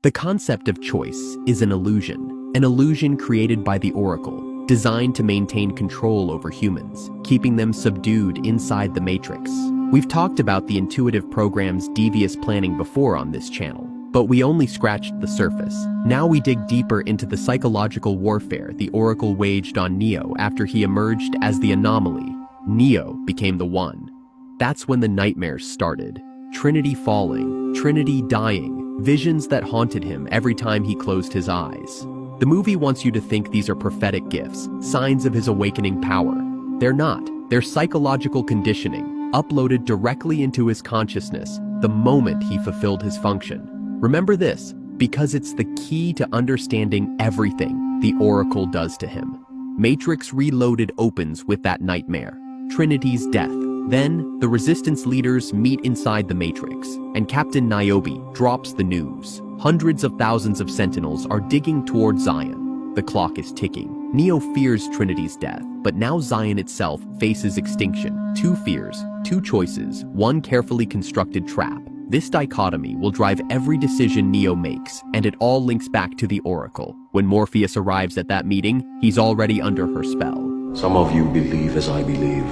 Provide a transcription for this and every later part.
The concept of choice is an illusion created by the Oracle, designed to maintain control over humans, keeping them subdued inside the Matrix. We've talked about the intuitive program's devious planning before on this channel, but we only scratched the surface. Now we dig deeper into the psychological warfare the Oracle waged on Neo after he emerged as the anomaly. Neo became the One. That's when the nightmares started. Trinity falling, Trinity dying, visions that haunted him every time he closed his eyes. The movie wants you to think these are prophetic gifts, signs of his awakening power. They're not. They're psychological conditioning, uploaded directly into his consciousness the moment he fulfilled his function. Remember this, because it's the key to understanding everything the Oracle does to him. Matrix Reloaded opens with that nightmare, Trinity's death. Then, the Resistance leaders meet inside the Matrix, and Captain Niobe drops the news. Hundreds of thousands of Sentinels are digging toward Zion. The clock is ticking. Neo fears Trinity's death, but now Zion itself faces extinction. Two fears, two choices, one carefully constructed trap. This dichotomy will drive every decision Neo makes, and it all links back to the Oracle. When Morpheus arrives at that meeting, he's already under her spell. Some of you believe as I believe.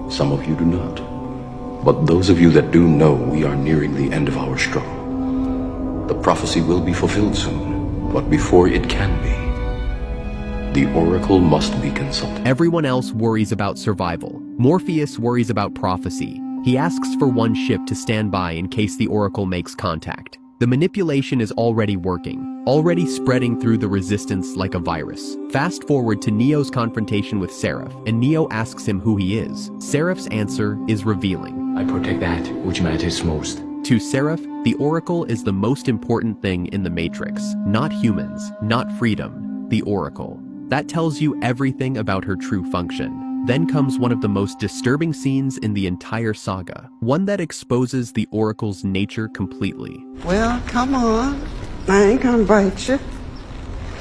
Some of you do not. But those of you that do know we are nearing the end of our struggle. The prophecy will be fulfilled soon, but before it can be, the Oracle must be consulted. Everyone else worries about survival. Morpheus worries about prophecy. He asks for one ship to stand by in case the Oracle makes contact. The manipulation is already working, already spreading through the Resistance like a virus. Fast forward to Neo's confrontation with Seraph, and Neo asks him who he is. Seraph's answer is revealing. I protect that which matters most. To Seraph, the Oracle is the most important thing in the Matrix. Not humans, not freedom, the Oracle. That tells you everything about her true function. Then comes one of the most disturbing scenes in the entire saga, one that exposes the Oracle's nature completely. Well, come on. I ain't gonna bite you.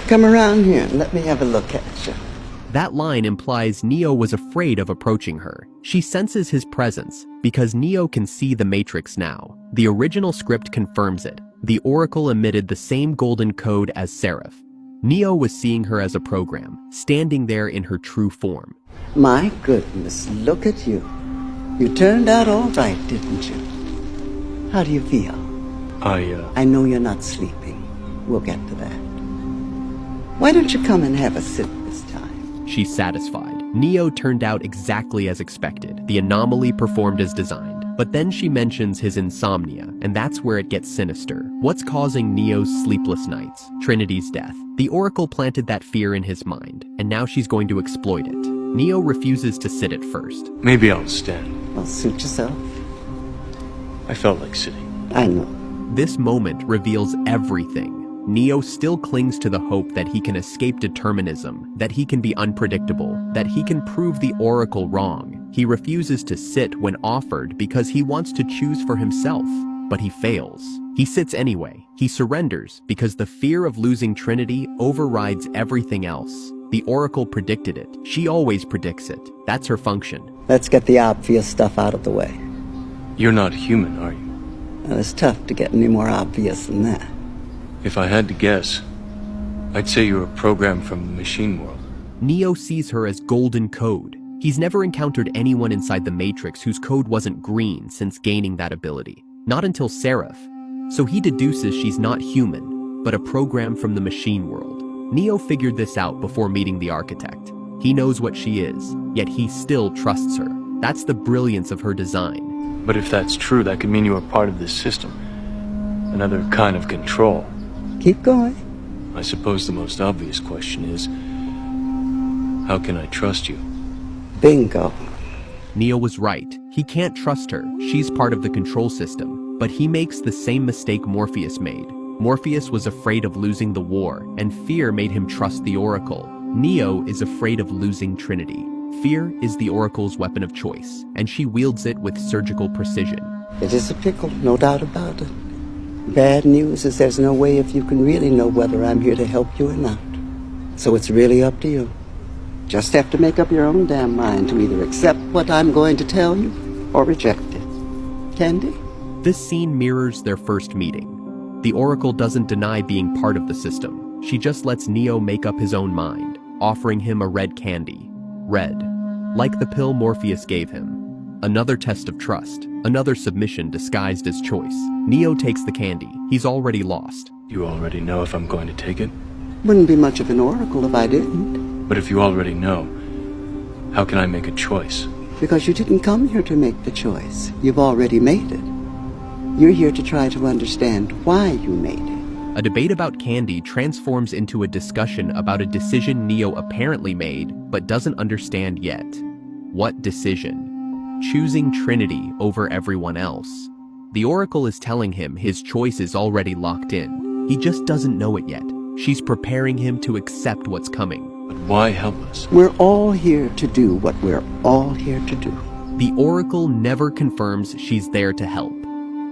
Come around here and let me have a look at you. That line implies Neo was afraid of approaching her. She senses his presence because Neo can see the Matrix now. The original script confirms it. The Oracle emitted the same golden code as Seraph. Neo was seeing her as a program, standing there in her true form. My goodness, look at you. You turned out all right, didn't you? How do you feel? I know you're not sleeping. We'll get to that. Why don't you come and have a sit this time? She's satisfied. Neo turned out exactly as expected. The anomaly performed as designed. But then she mentions his insomnia, and that's where it gets sinister. What's causing Neo's sleepless nights? Trinity's death. The Oracle planted that fear in his mind, and now she's going to exploit it. Neo refuses to sit at first. Maybe I'll stand. Well, suit yourself. I felt like sitting. I know. This moment reveals everything. Neo still clings to the hope that he can escape determinism, that he can be unpredictable, that he can prove the Oracle wrong. He refuses to sit when offered because he wants to choose for himself, but he fails. He sits anyway. He surrenders because the fear of losing Trinity overrides everything else. The Oracle predicted it. She always predicts it. That's her function. Let's get the obvious stuff out of the way. You're not human, are you? Well, it's tough to get any more obvious than that. If I had to guess, I'd say you're a program from the machine world. Neo sees her as golden code. He's never encountered anyone inside the Matrix whose code wasn't green since gaining that ability. Not until Seraph. So he deduces she's not human, but a program from the machine world. Neo figured this out before meeting the architect. He knows what she is, yet he still trusts her. That's the brilliance of her design. But if that's true, that could mean you are part of this system. Another kind of control. Keep going. I suppose the most obvious question is, how can I trust you? Bingo. Neo was right. He can't trust her. She's part of the control system. But he makes the same mistake Morpheus made. Morpheus was afraid of losing the war, and fear made him trust the Oracle. Neo is afraid of losing Trinity. Fear is the Oracle's weapon of choice, and she wields it with surgical precision. It is a pickle, no doubt about it. Bad news is there's no way if you can really know whether I'm here to help you or not. So it's really up to you. Just have to make up your own damn mind to either accept what I'm going to tell you or reject it. Candy? This scene mirrors their first meeting. The Oracle doesn't deny being part of the system. She just lets Neo make up his own mind, offering him a red candy. Red, like the pill Morpheus gave him. Another test of trust, another submission disguised as choice. Neo takes the candy. He's already lost. You already know if I'm going to take it? Wouldn't be much of an oracle if I didn't. But if you already know, how can I make a choice? Because you didn't come here to make the choice. You've already made it. You're here to try to understand why you made it. A debate about candy transforms into a discussion about a decision Neo apparently made but doesn't understand yet. What decision? Choosing Trinity over everyone else. The Oracle is telling him his choice is already locked in. He just doesn't know it yet. She's preparing him to accept what's coming. But why help us? We're all here to do what we're all here to do. The Oracle never confirms she's there to help.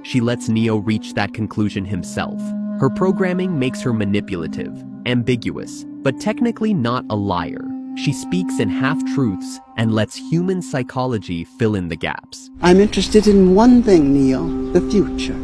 She lets Neo reach that conclusion himself. Her programming makes her manipulative, ambiguous, but technically not a liar. She speaks in half-truths and lets human psychology fill in the gaps. I'm interested in one thing, Neo, the future.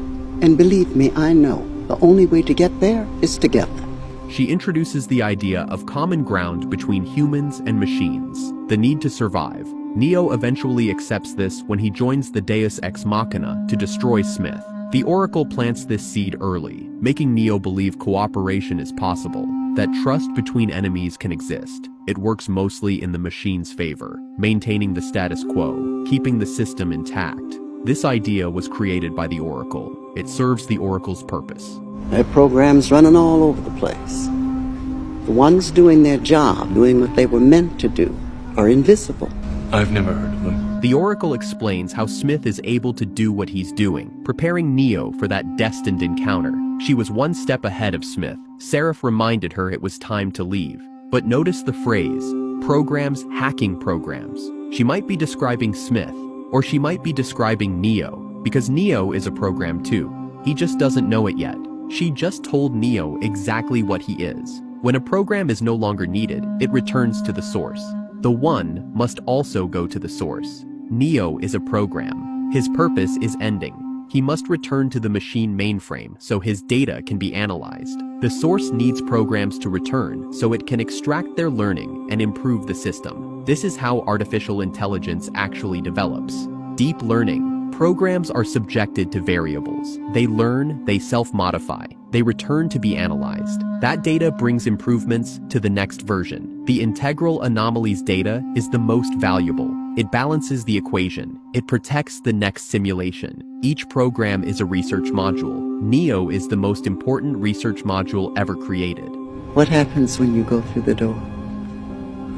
And believe me, I know the only way to get there is together. She introduces the idea of common ground between humans and machines, the need to survive. Neo eventually accepts this when he joins the Deus Ex Machina to destroy Smith. The Oracle plants this seed early, making Neo believe cooperation is possible, that trust between enemies can exist. It works mostly in the machine's favor, maintaining the status quo, keeping the system intact. This idea was created by the Oracle. It serves the Oracle's purpose. There are programs running all over the place. The ones doing their job, doing what they were meant to do, are invisible. I've never heard of them. The Oracle explains how Smith is able to do what he's doing, preparing Neo for that destined encounter. She was one step ahead of Smith. Seraph reminded her it was time to leave. But notice the phrase, programs hacking programs. She might be describing Smith, or she might be describing Neo, because Neo is a program too. He just doesn't know it yet. She just told Neo exactly what he is. When a program is no longer needed, it returns to the source. The one must also go to the source. Neo is a program. His purpose is ending. He must return to the machine mainframe so his data can be analyzed. The source needs programs to return so it can extract their learning and improve the system. This is how artificial intelligence actually develops. Deep learning. Programs are subjected to variables. They learn, they self-modify, they return to be analyzed. That data brings improvements to the next version. The integral anomalies data is the most valuable. It balances the equation. It protects the next simulation. Each program is a research module. Neo is the most important research module ever created. What happens when you go through the door?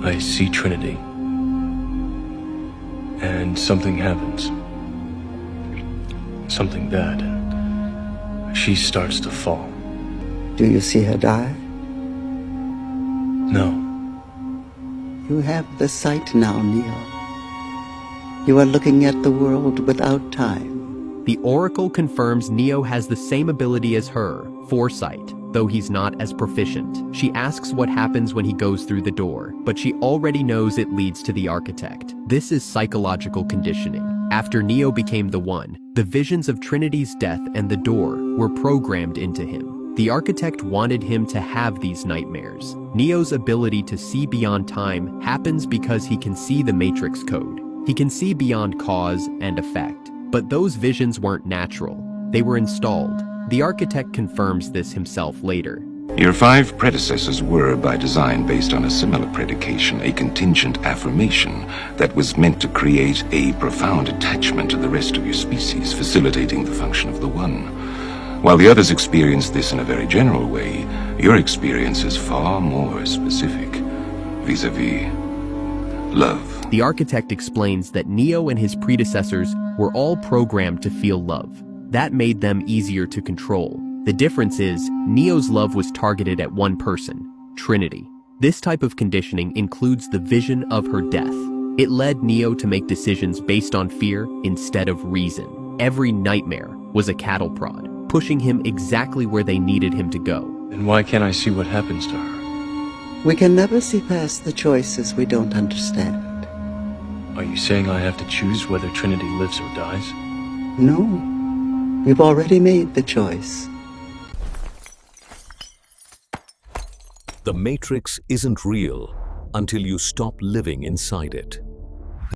I see Trinity. And something happens. Something bad. She starts to fall. Do you see her die? No. You have the sight now, Neo. You are looking at the world without time. The Oracle confirms Neo has the same ability as her, foresight, though he's not as proficient. She asks what happens when he goes through the door, but she already knows it leads to the architect. This is psychological conditioning. After Neo became the One, the visions of Trinity's death and the door were programmed into him. The architect wanted him to have these nightmares. Neo's ability to see beyond time happens because he can see the Matrix code. He can see beyond cause and effect. But those visions weren't natural. They were installed. The architect confirms this himself later. Your 5 predecessors were, by design, based on a similar predication, a contingent affirmation that was meant to create a profound attachment to the rest of your species, facilitating the function of the One. While the others experienced this in a very general way, your experience is far more specific, vis-a-vis love. The architect explains that Neo and his predecessors were all programmed to feel love. That made them easier to control. The difference is, Neo's love was targeted at one person, Trinity. This type of conditioning includes the vision of her death. It led Neo to make decisions based on fear instead of reason. Every nightmare was a cattle prod, pushing him exactly where they needed him to go. And why can't I see what happens to her? We can never see past the choices we don't understand. Are you saying I have to choose whether Trinity lives or dies? No. We've already made the choice. The Matrix isn't real until you stop living inside it.